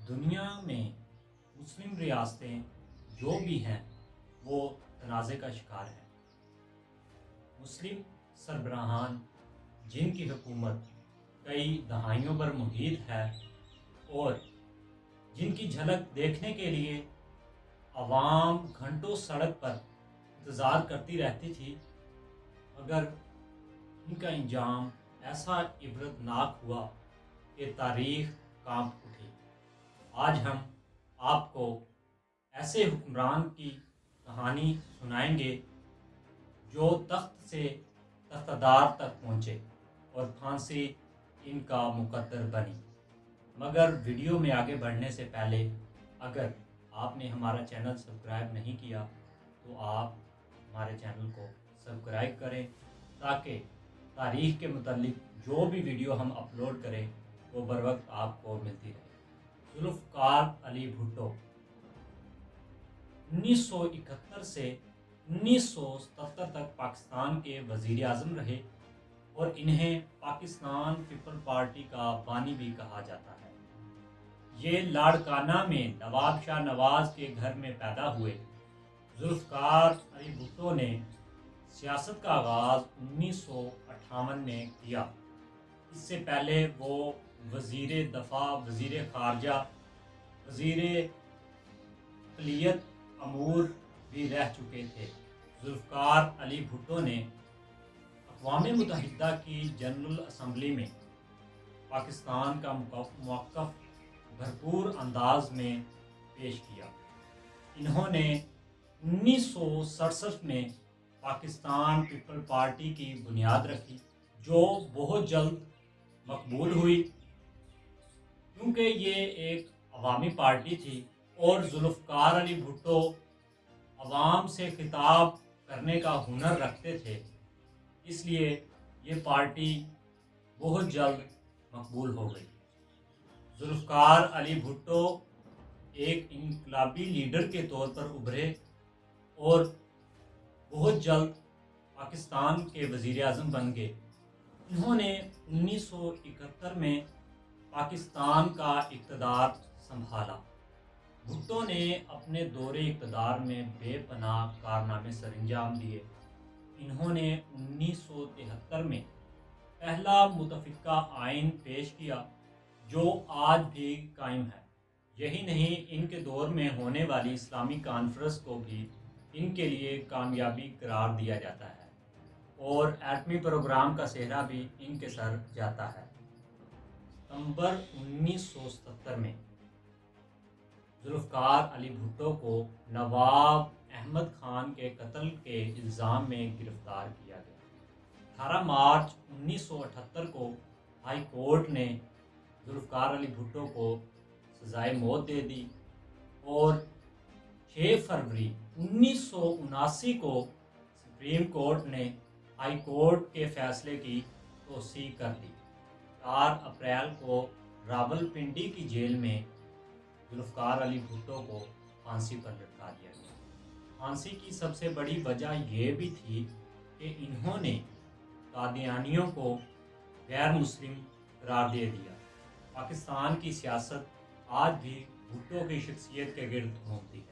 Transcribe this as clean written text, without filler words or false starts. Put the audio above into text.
دنیا میں مسلم ریاستیں جو بھی ہیں وہ تنازع کا شکار ہیں۔ مسلم سربراہان جن کی حکومت کئی دہائیوں پر محیط ہے اور جن کی جھلک دیکھنے کے لیے عوام گھنٹوں سڑک پر انتظار کرتی رہتی تھی، مگر ان کا انجام ایسا عبرتناک ہوا کہ تاریخ کانپ اٹھی۔ آج ہم آپ کو ایسے حکمران کی کہانی سنائیں گے جو تخت سے تختدار تک پہنچے اور پھانسی ان کا مقدر بنی۔ مگر ویڈیو میں آگے بڑھنے سے پہلے اگر آپ نے ہمارا چینل سبسکرائب نہیں کیا تو آپ ہمارے چینل کو سبسکرائب کریں تاکہ تاریخ کے متعلق جو بھی ویڈیو ہم اپلوڈ کریں وہ بر وقت آپ کو ملتی رہے۔ ذوالفقار علی بھٹو 1971 سے 1977 تک پاکستان کے وزیر اعظم رہے اور انہیں پاکستان پیپل پارٹی کا بانی بھی کہا جاتا ہے۔ یہ لاڑکانہ میں نواب شاہ نواز کے گھر میں پیدا ہوئے۔ ذوالفقار علی بھٹو نے سیاست کا آغاز 1958 میں کیا۔ اس سے پہلے وہ وزیر دفاع، وزیر خارجہ، وزیر اقلیت امور بھی رہ چکے تھے۔ ذوالفقار علی بھٹو نے اقوام متحدہ کی جنرل اسمبلی میں پاکستان کا موقف بھرپور انداز میں پیش کیا۔ انہوں نے 1967 میں پاکستان پیپل پارٹی کی بنیاد رکھی جو بہت جلد مقبول ہوئی کیونکہ یہ ایک عوامی پارٹی تھی اور ذوالفقار علی بھٹو عوام سے خطاب کرنے کا ہنر رکھتے تھے، اس لیے یہ پارٹی بہت جلد مقبول ہو گئی۔ ذوالفقار علی بھٹو ایک انقلابی لیڈر کے طور پر ابھرے اور بہت جلد پاکستان کے وزیر اعظم بن گئے۔ انہوں نے 1971 میں پاکستان کا اقتدار سنبھالا۔ بھٹو نے اپنے دور اقتدار میں بے پناہ کارنامے سر انجام دیے۔ انہوں نے 1973 میں پہلا متفقہ آئین پیش کیا جو آج بھی قائم ہے۔ یہی نہیں، ان کے دور میں ہونے والی اسلامی کانفرنس کو بھی ان کے لیے کامیابی قرار دیا جاتا ہے اور ایٹمی پروگرام کا سہرا بھی ان کے سر جاتا ہے۔ ستمبر 1977 میں ذوالفقار علی بھٹو کو نواب احمد خان کے قتل کے الزام میں گرفتار کیا گیا۔ 18 مارچ 1978 کو ہائی کورٹ نے ذوالفقار علی بھٹو کو سزائے موت دے دی اور 6 فروری 1979 کو سپریم کورٹ نے ہائی کورٹ کے فیصلے کی توثیق کر دی۔ 4 اپریل کو راولپنڈی کی جیل میں ذوالفقار علی بھٹو کو پھانسی پر لٹکا دیا گیا۔ پھانسی کی سب سے بڑی وجہ یہ بھی تھی کہ انہوں نے قادیانیوں کو غیر مسلم قرار دے دیا۔ پاکستان کی سیاست آج بھی بھٹو کی شخصیت کے گرد گھومتی ہے۔